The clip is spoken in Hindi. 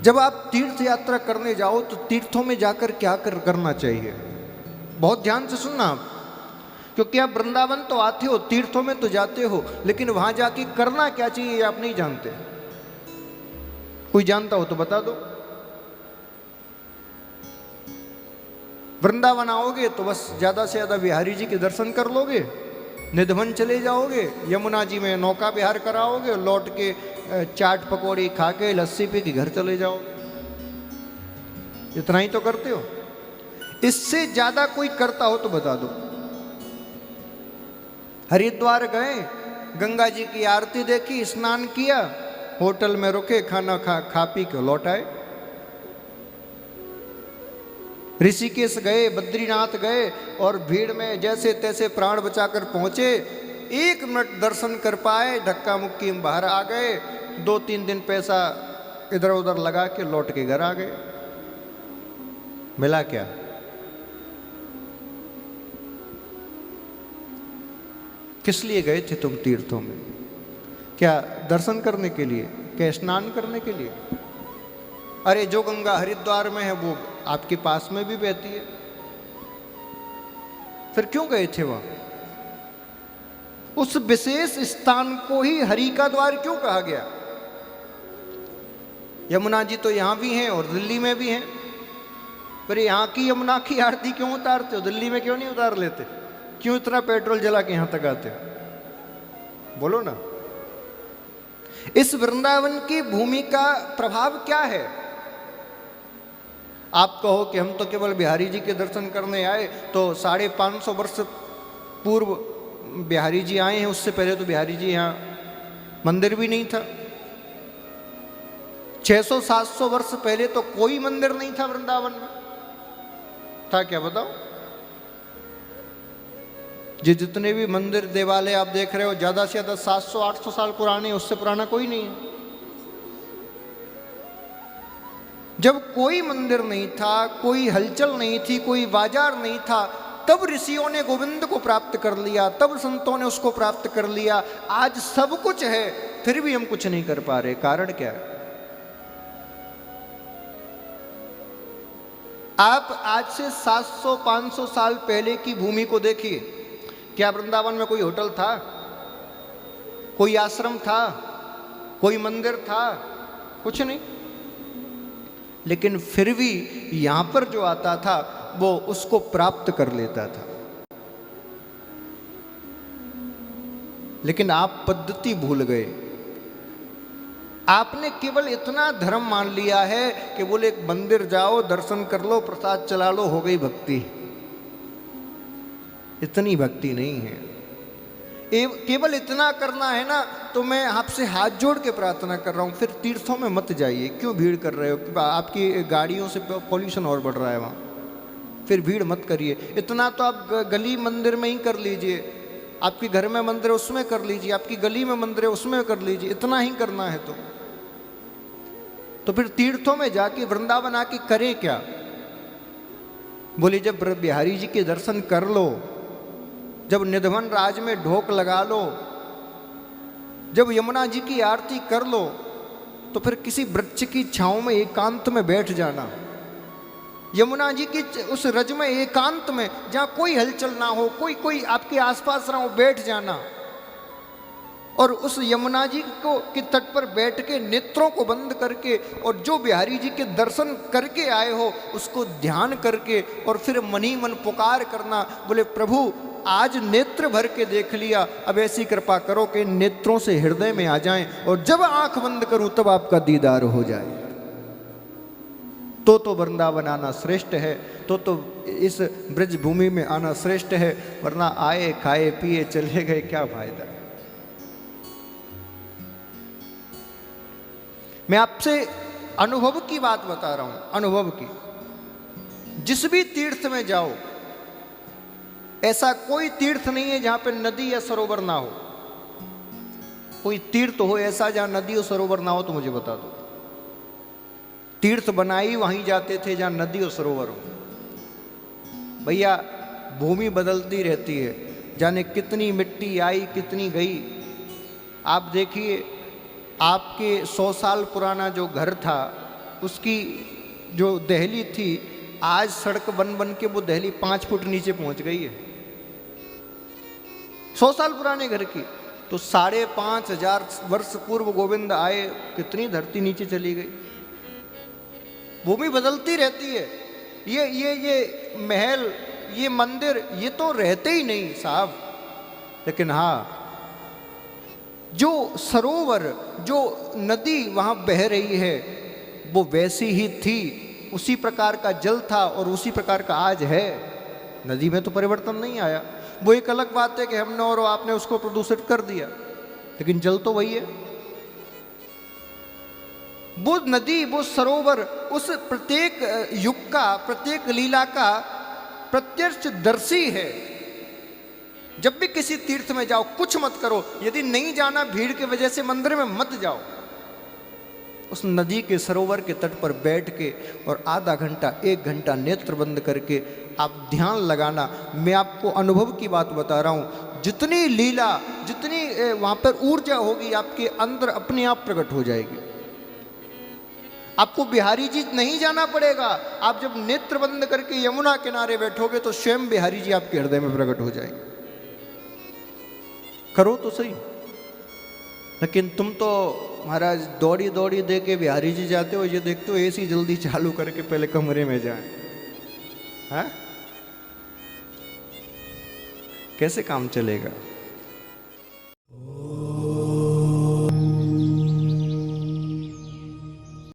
जब आप तीर्थ यात्रा करने जाओ तो तीर्थों में जाकर क्या करना चाहिए, बहुत ध्यान से सुनना आप, क्योंकि आप वृंदावन तो आते हो, तीर्थों में तो जाते हो, लेकिन वहां जाके करना क्या चाहिए आप नहीं जानते। कोई जानता हो तो बता दो। वृंदावन आओगे तो बस ज्यादा से ज्यादा बिहारी जी के दर्शन कर लोगे, निधवन चले जाओगे, यमुना जी में नौका विहार कराओगे, लौट के चाट पकौड़ी खा के लस्सी पी के घर चले जाओगे। इतना ही तो करते हो, इससे ज्यादा कोई करता हो तो बता दो। हरिद्वार गए, गंगा जी की आरती देखी, स्नान किया, होटल में रुके, खाना खा पी के लौट आए। ऋषिकेश गए, बद्रीनाथ गए और भीड़ में जैसे तैसे प्राण बचाकर पहुंचे, 1 मिनट दर्शन कर पाए, धक्का मुक्की में बाहर आ गए, 2-3 दिन पैसा इधर उधर लगा के लौट के घर आ गए। मिला क्या? किस लिए गए थे तुम तीर्थों में? क्या दर्शन करने के लिए? क्या स्नान करने के लिए? अरे जो गंगा हरिद्वार में है वो आपके पास में भी बहती है, फिर क्यों गए थे वहां? उस विशेष स्थान को ही हरि का द्वार क्यों कहा गया? यमुना जी तो यहां भी हैं और दिल्ली में भी हैं, पर यहां की यमुना की आरती क्यों उतारते हो? दिल्ली में क्यों नहीं उतार लेते? क्यों इतना पेट्रोल जला के यहां तक आते हो? बोलो ना। इस वृंदावन की भूमि का प्रभाव क्या है? आप कहो कि हम तो केवल बिहारी जी के दर्शन करने आए, तो 550 वर्ष पूर्व बिहारी जी आए हैं, उससे पहले तो बिहारी जी यहाँ मंदिर भी नहीं था। 600-700 वर्ष पहले तो कोई मंदिर नहीं था वृंदावन में। था क्या बताओ? जितने भी मंदिर देवालय आप देख रहे हो, ज्यादा से ज्यादा 700-800 साल पुराने, उससे पुराना कोई नहीं है। जब कोई मंदिर नहीं था, कोई हलचल नहीं थी, कोई बाजार नहीं था, तब ऋषियों ने गोविंद को प्राप्त कर लिया, तब संतों ने उसको प्राप्त कर लिया। आज सब कुछ है, फिर भी हम कुछ नहीं कर पा रहे। कारण क्या है? आप आज से 700-500 साल पहले की भूमि को देखिए। क्या वृंदावन में कोई होटल था? कोई आश्रम था? कोई मंदिर था? कुछ नहीं। लेकिन फिर भी यहां पर जो आता था वो उसको प्राप्त कर लेता था। लेकिन आप पद्धति भूल गए। आपने केवल इतना धर्म मान लिया है कि बोले एक मंदिर जाओ, दर्शन कर लो, प्रसाद चला लो, हो गई भक्ति। इतनी भक्ति नहीं है। केवल इतना करना है ना, तो मैं आपसे हाथ जोड़ के प्रार्थना कर रहा हूं, फिर तीर्थों में मत जाइए। क्यों भीड़ कर रहे हो? आपकी गाड़ियों से पॉल्यूशन और बढ़ रहा है वहां। फिर भीड़ मत करिए। इतना तो आप गली मंदिर में ही कर लीजिए। आपके घर में मंदिर है उसमें कर लीजिए, आपकी गली में मंदिर है उसमें कर लीजिए। इतना ही करना है तो फिर तीर्थों में जाके वृंदावन आके करें क्या? बोले जब बिहारी जी के दर्शन कर लो, जब निधवन राज में ढोक लगा लो, जब यमुना जी की आरती कर लो, तो फिर किसी वृक्ष की छांव में एकांत में बैठ जाना। यमुना जी की उस रज में एकांत में, जहां कोई हलचल ना हो, कोई आपके आसपास ना हो, बैठ जाना और उस यमुना जी को के तट पर बैठ के नेत्रों को बंद करके और जो बिहारी जी के दर्शन करके आए हो उसको ध्यान करके और फिर मन ही मन पुकार करना, बोले प्रभु आज नेत्र भर के देख लिया, अब ऐसी कृपा करो कि नेत्रों से हृदय में आ जाएं और जब आंख बंद करूं तब आपका दीदार हो जाए। तो वृंदावन आना श्रेष्ठ है, तो इस ब्रज भूमि में आना श्रेष्ठ है, वरना आए खाए पिए चले गए क्या फायदा। मैं आपसे अनुभव की बात बता रहा हूं, अनुभव की। जिस भी तीर्थ में जाओ, ऐसा कोई तीर्थ नहीं है जहां पे नदी या सरोवर ना हो। कोई तीर्थ हो ऐसा जहां नदी और सरोवर ना हो तो मुझे बता दो। तीर्थ बनाई वहीं जाते थे जहां नदी और सरोवर हो। भैया भूमि बदलती रहती है, जाने कितनी मिट्टी आई कितनी गई। आप देखिए, आपके 100 साल पुराना जो घर था उसकी जो दहली थी, आज सड़क बन बन के वो दहली 5 फुट नीचे पहुंच गई है। 100 साल पुराने घर की। तो 5,500 वर्ष पूर्व गोविंद आए, कितनी धरती नीचे चली गई। भूमि बदलती रहती है। ये महल, ये मंदिर, ये तो रहते ही नहीं साहब। लेकिन हाँ, जो सरोवर, जो नदी वहां बह रही है, वो वैसी ही थी, उसी प्रकार का जल था और उसी प्रकार का आज है। नदी में तो परिवर्तन नहीं आया। वो एक अलग बात है कि हमने और आपने उसको प्रदूषित कर दिया, लेकिन जल तो वही है। वो नदी, वो सरोवर उस प्रत्येक युग का, प्रत्येक लीला का प्रत्यक्षदर्शी है। जब भी किसी तीर्थ में जाओ, कुछ मत करो, यदि नहीं जाना भीड़ की वजह से मंदिर में मत जाओ। उस नदी के सरोवर के तट पर बैठ के और आधा घंटा 1 घंटा नेत्र बंद करके आप ध्यान लगाना। मैं आपको अनुभव की बात बता रहा हूँ। जितनी लीला, जितनी वहाँ पर ऊर्जा होगी आपके अंदर, अपने आप प्रकट हो जाएगी। आपको बिहारी जी नहीं जाना पड़ेगा। आप जब नेत्र बंद करके यमुना किनारे बैठोगे तो स्वयं बिहारी जी आपके हृदय में प्रकट हो जाएंगे। करो तो सही। लेकिन तुम तो महाराज दौड़ी दौड़ी दे के बिहारी जी जाते हो, ये देखते हो एसी जल्दी चालू करके पहले कमरे में जाए। हाँ, कैसे काम चलेगा?